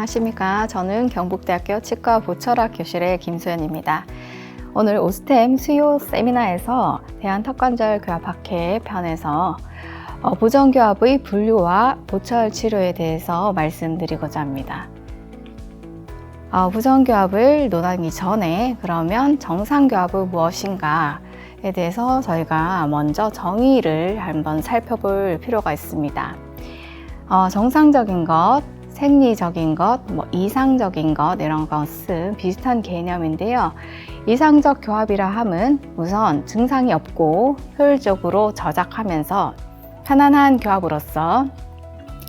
안녕하십니까. 저는 경북대학교 치과 보철학 교실의 김소연입니다. 오늘 오스템 수요 세미나에서 대한턱관절 교합학회 편에서 부정교합의 분류와 보철 치료에 대해서 말씀드리고자 합니다. 부정교합을 논하기 전에 그러면 정상교합은 무엇인가에 대해서 저희가 먼저 정의를 한번 살펴볼 필요가 있습니다. 정상적인 것, 생리적인 것, 이상적인 것 이런 것은 비슷한 개념인데요. 이상적 교합이라 함은 우선 증상이 없고 효율적으로 저작하면서 편안한 교합으로서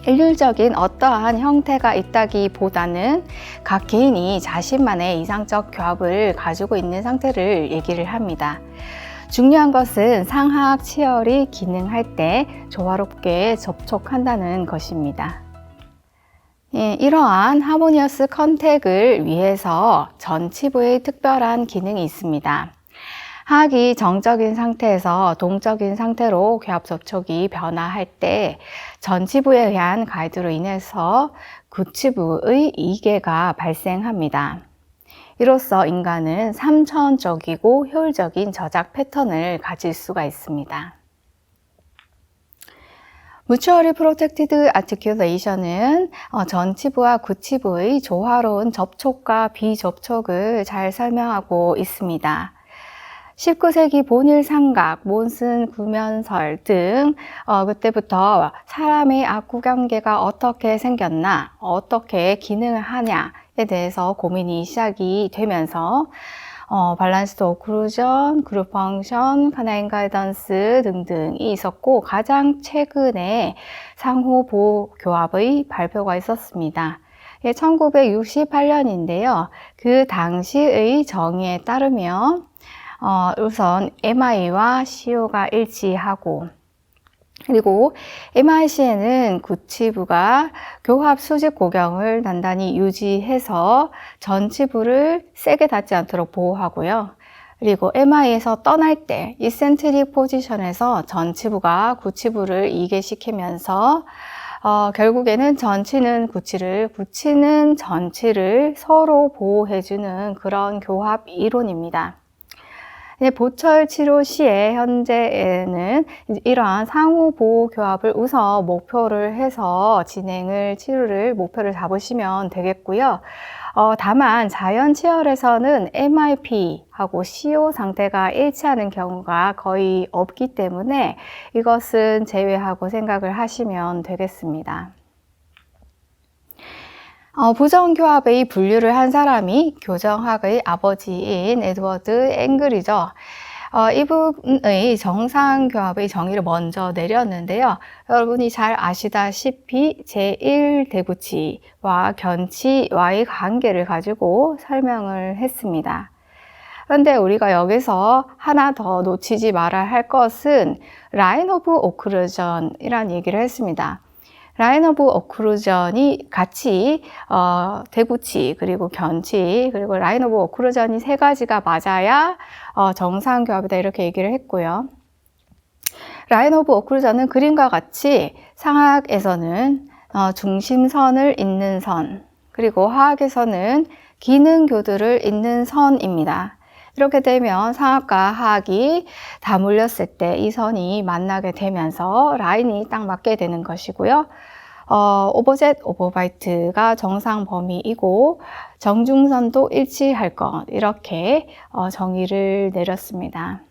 일률적인 어떠한 형태가 있다기보다는 각 개인이 자신만의 이상적 교합을 가지고 있는 상태를 얘기를 합니다. 중요한 것은 상하악 치열이 기능할 때 조화롭게 접촉한다는 것입니다. 이러한 하모니어스 컨택을 위해서 전치부의 특별한 기능이 있습니다. 하악이 정적인 상태에서 동적인 상태로 교합 접촉이 변화할 때 전치부에 의한 가이드로 인해서 구치부의 이계가 발생합니다. 이로써 인간은 삼천적이고 효율적인 저작 패턴을 가질 수가 있습니다. Mutually Protected Articulation은 전치부와 구치부의 조화로운 접촉과 비접촉을 잘 설명하고 있습니다. 19세기 본일 삼각, 몬슨 구면설 등 그때부터 사람의 악구경계가 어떻게 생겼나, 어떻게 기능을 하냐에 대해서 고민이 시작이 되면서 밸런스드 오클루전, 그룹 펑션, 카나인 가이던스 등등이 있었고 가장 최근에 상호 보호 교합의 발표가 있었습니다. 1968년인데요. 그 당시의 정의에 따르면 우선 MI와 CO가 일치하고 그리고 MIC에는 구치부가 교합 수직 고경을 단단히 유지해서 전치부를 세게 닿지 않도록 보호하고요. 그리고 MI에서 떠날 때 이센트릭 포지션에서 전치부가 구치부를 이개시키면서 결국에는 전치는 구치를, 구치는 전치를 서로 보호해주는 그런 교합 이론입니다. 보철 치료 시에 현재는 이러한 상호 보호 교합을 우선 목표를 해서 치료를 목표를 잡으시면 되겠고요. 다만 자연 치열에서는 MIP하고 CO 상태가 일치하는 경우가 거의 없기 때문에 이것은 제외하고 생각을 하시면 되겠습니다. 부정교합의 분류를 한 사람이 교정학의 아버지인 에드워드 앵글이죠. 이분의 정상교합의 정의를 먼저 내렸는데요. 여러분이 잘 아시다시피 제1대구치와 견치와의 관계를 가지고 설명을 했습니다. 그런데 우리가 여기서 하나 더 놓치지 말아야 할 것은 라인 오브 오클루전이라는 얘기를 했습니다. 라인 오브 오클루전이 같이 대구치 그리고 견치 그리고 라인 오브 오클루전이 세 가지가 맞아야 정상교합이다 이렇게 얘기를 했고요. 라인 오브 오클루전은 그림과 같이 상하악에서는 중심선을 잇는 선 그리고 하악에서는 기능교들을 잇는 선입니다. 이렇게 되면 상악과 하악이 다 물렸을 때 이 선이 만나게 되면서 라인이 딱 맞게 되는 것이고요. 오버젯, 오버바이트가 정상 범위이고 정중선도 일치할 것 이렇게 정의를 내렸습니다.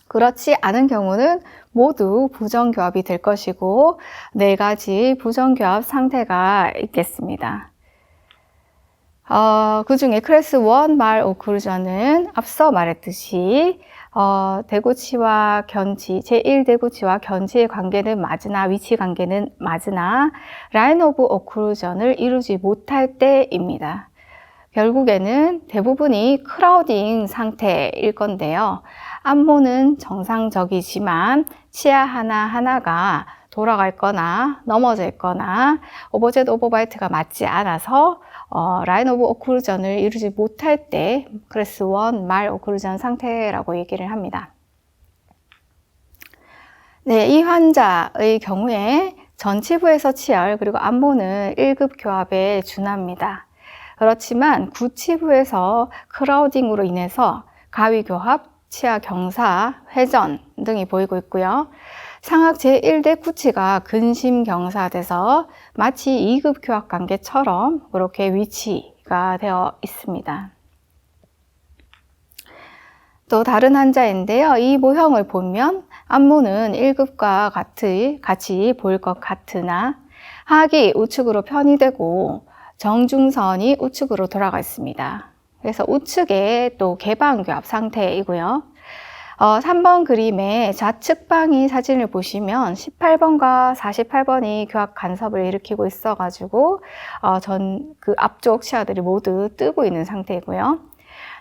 그렇지 않은 경우는 모두 부정교합이 될 것이고 4가지 부정교합 상태가 있겠습니다. 그 중에 클래스 1 말 오클루전은 앞서 말했듯이 대구치와 견치, 제1대구치와 견치의 관계는 맞으나 위치 관계는 맞으나 라인 오브 오클루전을 이루지 못할 때입니다. 결국에는 대부분이 크라우딩 상태일 건데요. 안모는 정상적이지만 치아 하나하나가 돌아갈 거나 넘어져 있거나 오버젯 오버바이트가 맞지 않아서 라인 오브 오클루전을 이루지 못할 때 클래스 1 말 오클루전 상태라고 얘기를 합니다. 네, 이 환자의 경우에 전치부에서 치열 그리고 안모는 1급 교합에 준합니다. 그렇지만 구치부에서 크라우딩으로 인해서 가위 교합, 치아 경사, 회전 등이 보이고 있고요. 상악 제1대 구치가 근심 경사돼서 마치 2급 교합 관계처럼 그렇게 위치가 되어 있습니다. 또 다른 환자인데요. 이 모형을 보면 안모는 1급과 같이 보일 것 같으나 하악이 우측으로 편의되고 정중선이 우측으로 돌아가 있습니다. 그래서 우측에 또 개방교합 상태이고요. 3번 그림의 좌측방위 사진을 보시면 18번과 48번이 교합 간섭을 일으키고 있어가지고 그 앞쪽 치아들이 모두 뜨고 있는 상태이고요.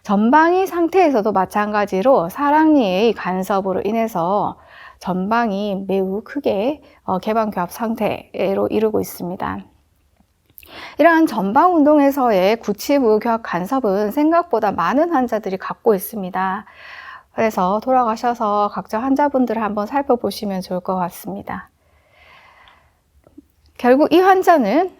전방위 상태에서도 마찬가지로 사랑니의 간섭으로 인해서 전방이 매우 크게 개방교합 상태로 이르고 있습니다. 이러한 전방 운동에서의 구치부 교합 간섭은 생각보다 많은 환자들이 갖고 있습니다. 그래서 돌아가셔서 각자 환자분들을 한번 살펴보시면 좋을 것 같습니다. 결국 이 환자는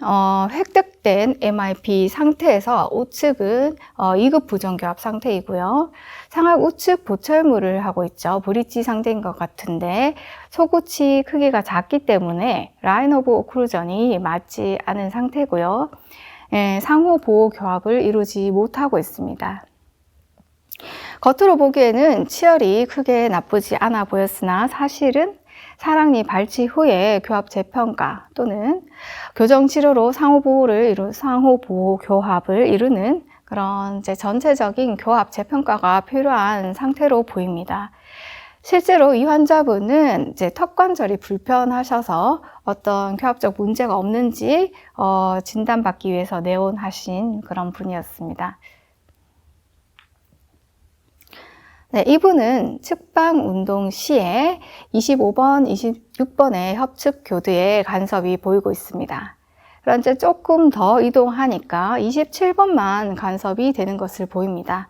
획득된 MIP 상태에서 우측은 2급 부정교합 상태이고요. 상악 우측 보철물을 하고 있죠. 브릿지 상태인 것 같은데 소구치 크기가 작기 때문에 라인 오브 오클루전이 맞지 않은 상태고요. 상호 보호 교합을 이루지 못하고 있습니다. 겉으로 보기에는 치열이 크게 나쁘지 않아 보였으나 사실은 사랑니 발치 후에 교합 재평가 또는 교정치료로 상호 보호 교합을 이루는 그런 전체적인 교합 재평가가 필요한 상태로 보입니다. 실제로 이 환자분은 턱 관절이 불편하셔서 어떤 교합적 문제가 없는지 진단받기 위해서 내원하신 그런 분이었습니다. 네, 이분은 측방 운동 시에 25번, 26번의 협측 교두에 간섭이 보이고 있습니다. 그런데 조금 더 이동하니까 27번만 간섭이 되는 것을 보입니다.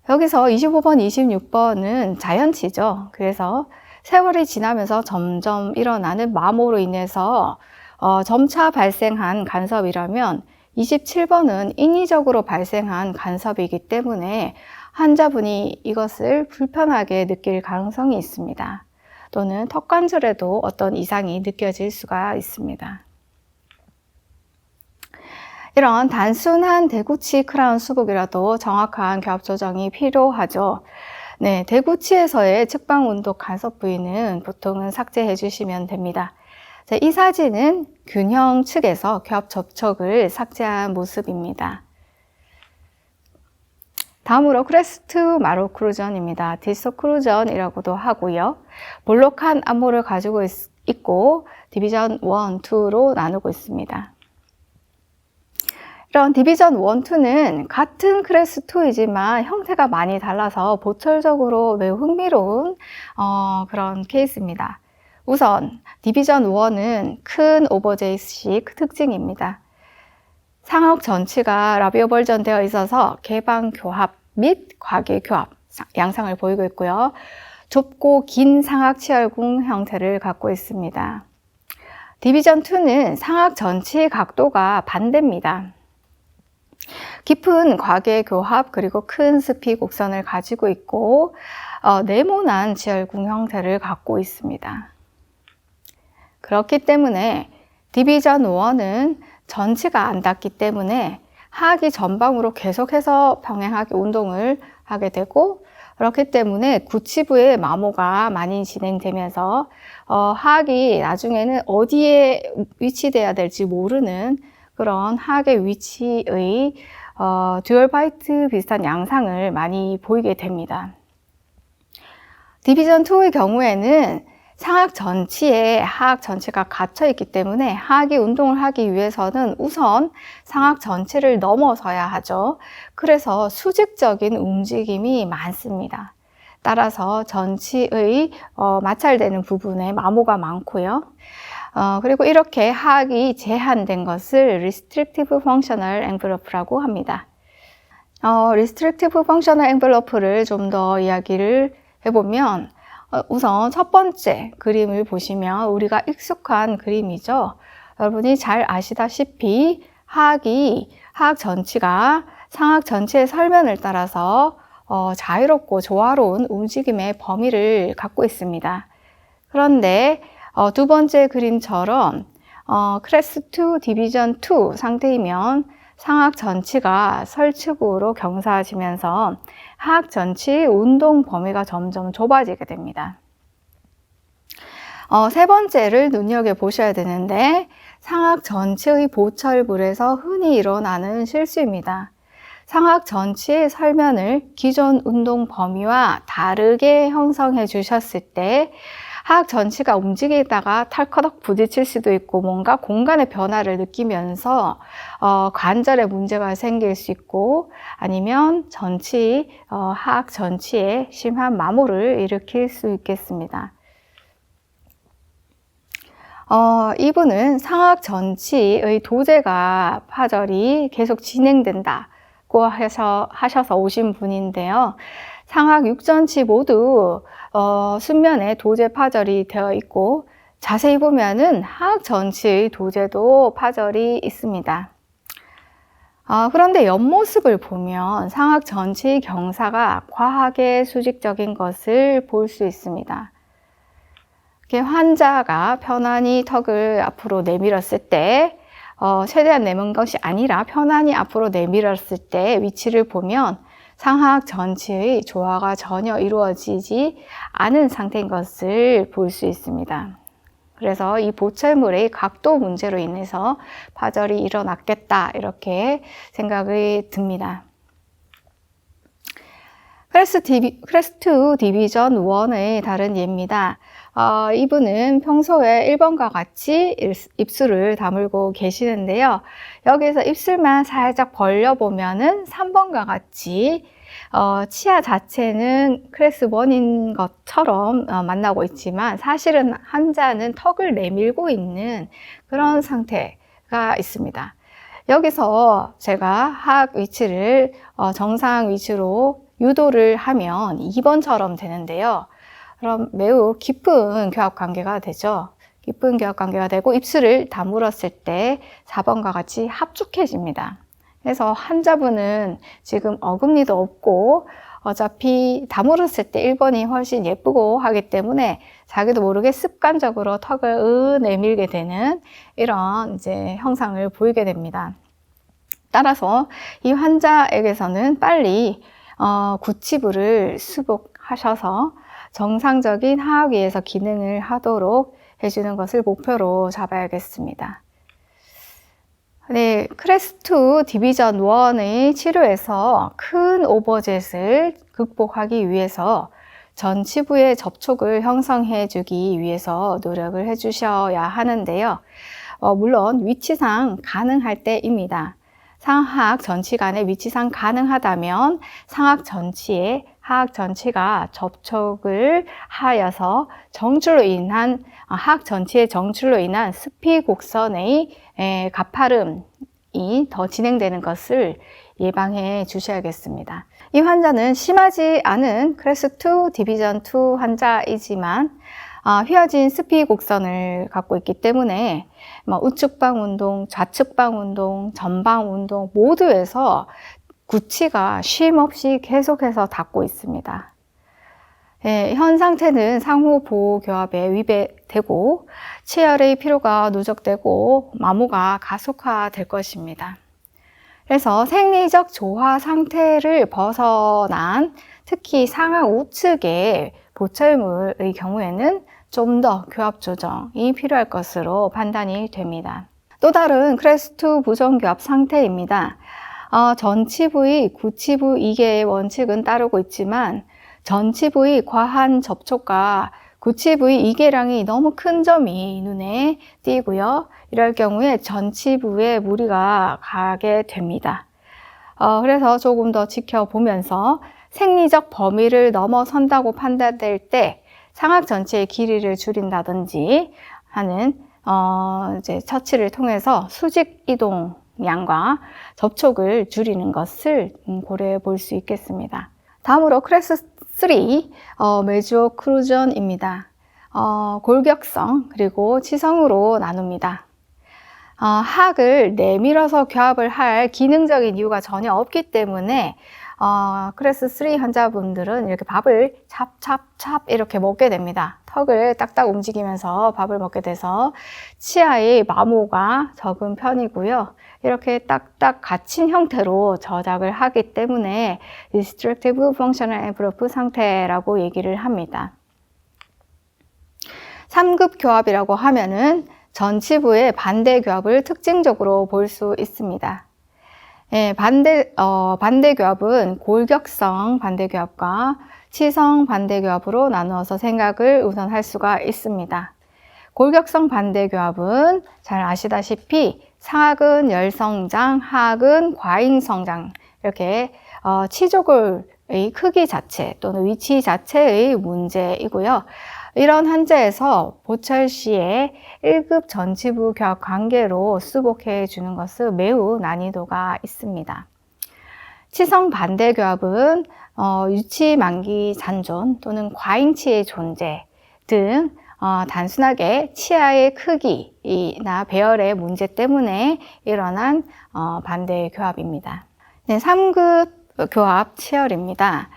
여기서 25번, 26번은 자연치죠. 그래서 세월이 지나면서 점점 일어나는 마모로 인해서 점차 발생한 간섭이라면 27번은 인위적으로 발생한 간섭이기 때문에 환자분이 이것을 불편하게 느낄 가능성이 있습니다. 또는 턱관절에도 어떤 이상이 느껴질 수가 있습니다. 이런 단순한 대구치 크라운 수복이라도 정확한 교합 조정이 필요하죠. 네, 대구치에서의 측방 운동 간섭 부위는 보통은 삭제해 주시면 됩니다. 이 사진은 균형 측에서 교합 접촉을 삭제한 모습입니다. 다음으로 크레스트 마로오클루전입니다. 디스오클루전이라고도 하고요. 볼록한 안모를 가지고 있고 디비전 1, 2로 나누고 있습니다. 이런 디비전 1, 2는 같은 크레스 2이지만 형태가 많이 달라서 보철적으로 매우 흥미로운 그런 케이스입니다. 우선 디비전 1은 큰 오버제이식 특징입니다. 상악 전치가 라비오벌전 되어 있어서 개방 교합 및 과계 교합 양상을 보이고 있고요. 좁고 긴 상악 치열궁 형태를 갖고 있습니다. 디비전 2는 상악 전치 각도가 반대입니다. 깊은 과계 교합 그리고 큰 스피 곡선을 가지고 있고 네모난 치열궁 형태를 갖고 있습니다. 그렇기 때문에 디비전 1은 전치가 안 닿기 때문에 하악이 전방으로 계속해서 병행하기 운동을 하게 되고 그렇기 때문에 구치부의 마모가 많이 진행되면서 하악이 나중에는 어디에 위치돼야 될지 모르는 그런 하악의 위치의 듀얼 바이트 비슷한 양상을 많이 보이게 됩니다. 디비전 2의 경우에는 상악 전치에 하악 전체가 갇혀 있기 때문에 하악이 운동을 하기 위해서는 우선 상악 전체를 넘어서야 하죠. 그래서 수직적인 움직임이 많습니다. 따라서 전치의 마찰되는 부분에 마모가 많고요. 그리고 이렇게 하악이 제한된 것을 Restrictive Functional Envelope라고 합니다. Restrictive Functional Envelope를 좀 더 이야기를 해보면 우선 첫 번째 그림을 보시면 우리가 익숙한 그림이죠. 여러분이 잘 아시다시피 하악 전치가 상악 전체의 설면을 따라서 자유롭고 조화로운 움직임의 범위를 갖고 있습니다. 그런데 두 번째 그림처럼 클래스 2 디비전 2 상태이면 상악 전치가 설축으로 경사지면서 하악 전치 운동 범위가 점점 좁아지게 됩니다. 세 번째를 눈여겨보셔야 되는데 상악 전치의 보철물에서 흔히 일어나는 실수입니다. 상악 전치의 설면을 기존 운동 범위와 다르게 형성해 주셨을 때 하악 전치가 움직이다가 털커덕 부딪힐 수도 있고 뭔가 공간의 변화를 느끼면서 관절에 문제가 생길 수 있고 아니면 하악 전치에 심한 마모를 일으킬 수 있겠습니다. 이분은 상악 전치의 도제가 파절이 계속 진행된다고 하셔서 오신 분인데요. 상악 6전치 모두 순면에 도제 파절이 되어 있고 자세히 보면은 하악 전치의 도제도 파절이 있습니다. 그런데 옆모습을 보면 상악 전치의 경사가 과하게 수직적인 것을 볼 수 있습니다. 환자가 편안히 턱을 앞으로 내밀었을 때 최대한 내민 것이 아니라 편안히 앞으로 내밀었을 때 위치를 보면 상하악 전치의 조화가 전혀 이루어지지 않은 상태인 것을 볼 수 있습니다. 그래서 이 보철물의 각도 문제로 인해서 파절이 일어났겠다 이렇게 생각이 듭니다. 클래스 2 디비전 1의 다른 예입니다. 이분은 평소에 1번과 같이 입술을 다물고 계시는데요. 여기서 입술만 살짝 벌려보면은 3번과 같이 치아 자체는 클래스 1인 것처럼 만나고 있지만 사실은 환자는 턱을 내밀고 있는 그런 상태가 있습니다. 여기서 제가 하악 위치를 정상 위치로 유도를 하면 2번처럼 되는데요. 그럼 매우 깊은 교합 관계가 되죠. 깊은 교합 관계가 되고 입술을 다물었을 때 4번과 같이 합죽해집니다. 그래서 환자분은 지금 어금니도 없고 어차피 다물었을 때 1번이 훨씬 예쁘고 하기 때문에 자기도 모르게 습관적으로 턱을 내밀게 되는 이런 이제 형상을 보이게 됩니다. 따라서 이 환자에게서는 빨리 구치부를 수복하셔서 정상적인 하악위에서 기능을 하도록 해주는 것을 목표로 잡아야겠습니다. 네, 클래스 2 디비전 1의 치료에서 큰 오버젯을 극복하기 위해서 전치부의 접촉을 형성해 주기 위해서 노력을 해 주셔야 하는데요. 물론 위치상 가능할 때입니다. 상하악 전치 간의 위치상 가능하다면 상하악 전치에 하악 전치가 접촉을 하여서 하악 전치의 정출로 인한 스피 곡선의 가파름이 더 진행되는 것을 예방해 주셔야겠습니다. 이 환자는 심하지 않은 클래스 2 디비전 2 환자이지만 휘어진 스피 곡선을 갖고 있기 때문에 우측방 운동, 좌측방 운동, 전방 운동 모두에서 구치가 쉼 없이 계속해서 닿고 있습니다. 현 상태는 상호 보호 교합에 위배되고 치열의 피로가 누적되고 마모가 가속화될 것입니다. 그래서 생리적 조화 상태를 벗어난 특히 상하 우측의 보철물의 경우에는 좀 더 교합 조정이 필요할 것으로 판단이 됩니다. 또 다른 클래스 2 부정교합 상태입니다. 전치부의 구치부 이계의 원칙은 따르고 있지만 전치부의 과한 접촉과 구치부의 이계량이 너무 큰 점이 눈에 띄고요. 이럴 경우에 전치부에 무리가 가게 됩니다. 그래서 조금 더 지켜보면서 생리적 범위를 넘어선다고 판단될 때 상악 전체의 길이를 줄인다든지 하는 이제 처치를 통해서 수직 이동량과 접촉을 줄이는 것을 고려해 볼 수 있겠습니다. 다음으로 클래스 3. 메주오클루전입니다. 골격성 그리고 치성으로 나눕니다. 하악을 내밀어서 교합을 할 기능적인 이유가 전혀 없기 때문에 클래스 3 환자분들은 이렇게 밥을 찹찹찹 이렇게 먹게 됩니다. 턱을 딱딱 움직이면서 밥을 먹게 돼서 치아의 마모가 적은 편이고요. 이렇게 딱딱 갇힌 형태로 저작을 하기 때문에 Restrictive Functional Envelope 상태라고 얘기를 합니다. 3급 교합이라고 하면은 전치부의 반대 교합을 특징적으로 볼 수 있습니다. 반대 교합은 골격성 반대 교합과 치성 반대 교합으로 나누어서 생각을 우선 할 수가 있습니다. 골격성 반대 교합은 잘 아시다시피 상악은 열성장, 하악은 과잉성장 이렇게 치조골의 크기 자체 또는 위치 자체의 문제이고요. 이런 환자에서 보철 시에 1급 전치부 교합 관계로 수복해 주는 것은 매우 난이도가 있습니다. 치성 반대 교합은 유치 만기 잔존 또는 과잉치의 존재 등 단순하게 치아의 크기나 배열의 문제 때문에 일어난 반대 교합입니다. 네, 3급 교합 치열입니다.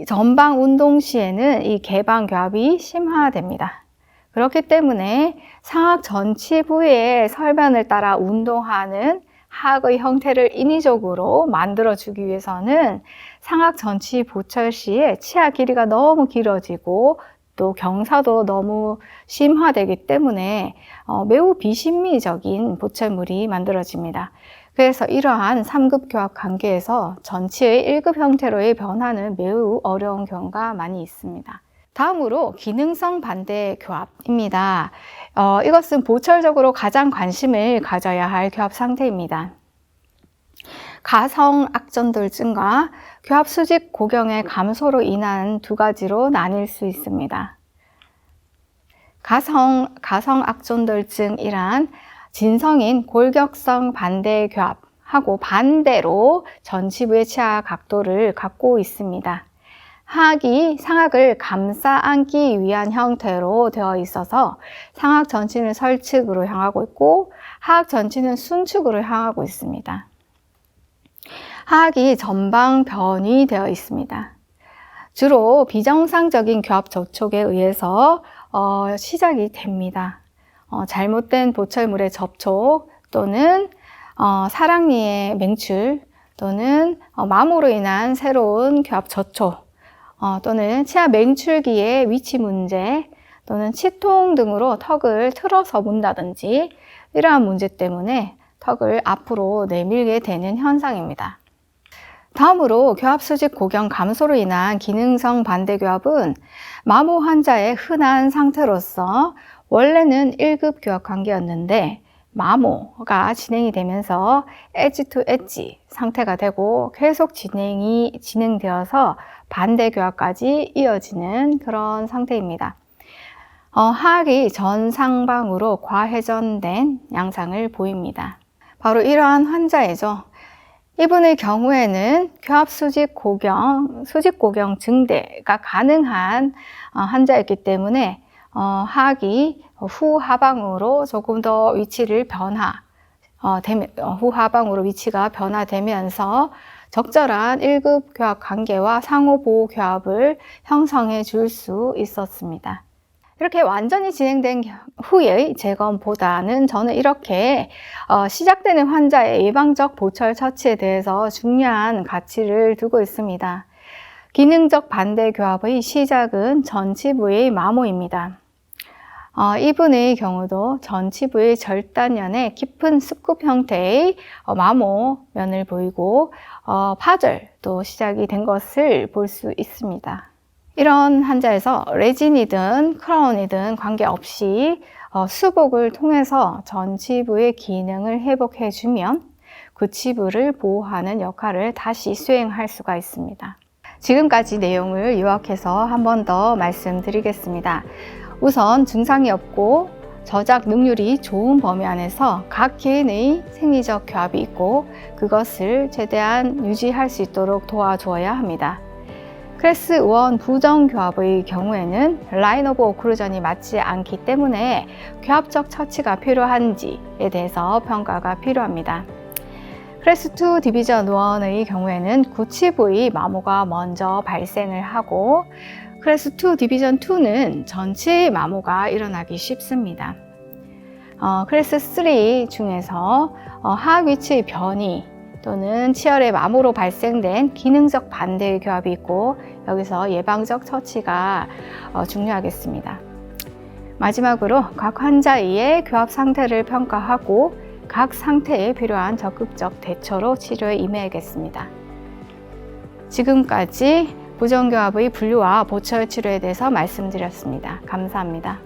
전방 운동 시에는 이 개방 교합이 심화됩니다. 그렇기 때문에 상악 전치부의 설면을 따라 운동하는 하악의 형태를 인위적으로 만들어주기 위해서는 상악 전치 보철 시에 치아 길이가 너무 길어지고 또 경사도 너무 심화되기 때문에 매우 비심미적인 보철물이 만들어집니다. 그래서 이러한 3급 교합 관계에서 전치의 1급 형태로의 변화는 매우 어려운 경우가 많이 있습니다. 다음으로 기능성 반대 교합입니다. 이것은 보철적으로 가장 관심을 가져야 할 교합 상태입니다. 가성 악전돌증과 교합 수직 고경의 감소로 인한 두 가지로 나뉠 수 있습니다. 가성 악전돌증이란 진성인 골격성 반대 교합하고 반대로 전치부의 치아 각도를 갖고 있습니다. 하악이 상악을 감싸 안기 위한 형태로 되어 있어서 상악 전치는 설측으로 향하고 있고 하악 전치는 순측으로 향하고 있습니다. 하악이 전방 변이되어 있습니다. 주로 비정상적인 교합 접촉에 의해서 시작이 됩니다. 잘못된 보철물의 접촉 또는 사랑니의 맹출 또는 마모로 인한 새로운 교합 저촉 또는 치아 맹출기의 위치 문제 또는 치통 등으로 턱을 틀어서 문다든지 이러한 문제 때문에 턱을 앞으로 내밀게 되는 현상입니다. 다음으로 교합 수직 고경 감소로 인한 기능성 반대 교합은 마모 환자의 흔한 상태로서 원래는 1급 교합 관계였는데 마모가 진행이 되면서 엣지 투 엣지 상태가 되고 계속 진행되어서 반대 교합까지 이어지는 그런 상태입니다. 하악이 전상방으로 과회전된 양상을 보입니다. 바로 이러한 환자이죠. 이분의 경우에는 교합 수직 고경 증대가 가능한 환자였기 때문에 하악이 후하방으로 조금 더 후하방으로 위치가 변화되면서 적절한 1급 교합 관계와 상호 보호 교합을 형성해 줄 수 있었습니다. 이렇게 완전히 진행된 후의 재검보다는 저는 이렇게 시작되는 환자의 예방적 보철 처치에 대해서 중요한 가치를 두고 있습니다. 기능적 반대 교합의 시작은 전치부의 마모입니다. 이분의 경우도 전치부의 절단면에 깊은 습급 형태의 마모면을 보이고 파절도 시작이 된 것을 볼 수 있습니다. 이런 환자에서 레진이든 크라운이든 관계없이 수복을 통해서 전치부의 기능을 회복해주면 구치부를 보호하는 역할을 다시 수행할 수가 있습니다. 지금까지 내용을 요약해서 한 번 더 말씀드리겠습니다. 우선 증상이 없고 저작 능률이 좋은 범위 안에서 각 개인의 생리적 교합이 있고 그것을 최대한 유지할 수 있도록 도와주어야 합니다. 클래스 1 부정교합의 경우에는 라인 오브 오클루전이 맞지 않기 때문에 교합적 처치가 필요한지에 대해서 평가가 필요합니다. 클래스 2 디비전 1의 경우에는 구치부의 마모가 먼저 발생을 하고 클래스 2 디비전 2는 전치 마모가 일어나기 쉽습니다. 클래스 3 중에서 하악 위치의 변이 또는 치열의 마모로 발생된 기능적 반대의 교합이 있고 여기서 예방적 처치가 중요하겠습니다. 마지막으로 각 환자의 교합 상태를 평가하고 각 상태에 필요한 적극적 대처로 치료에 임해야겠습니다. 지금까지 부정교합의 분류와 보철 치료에 대해서 말씀드렸습니다. 감사합니다.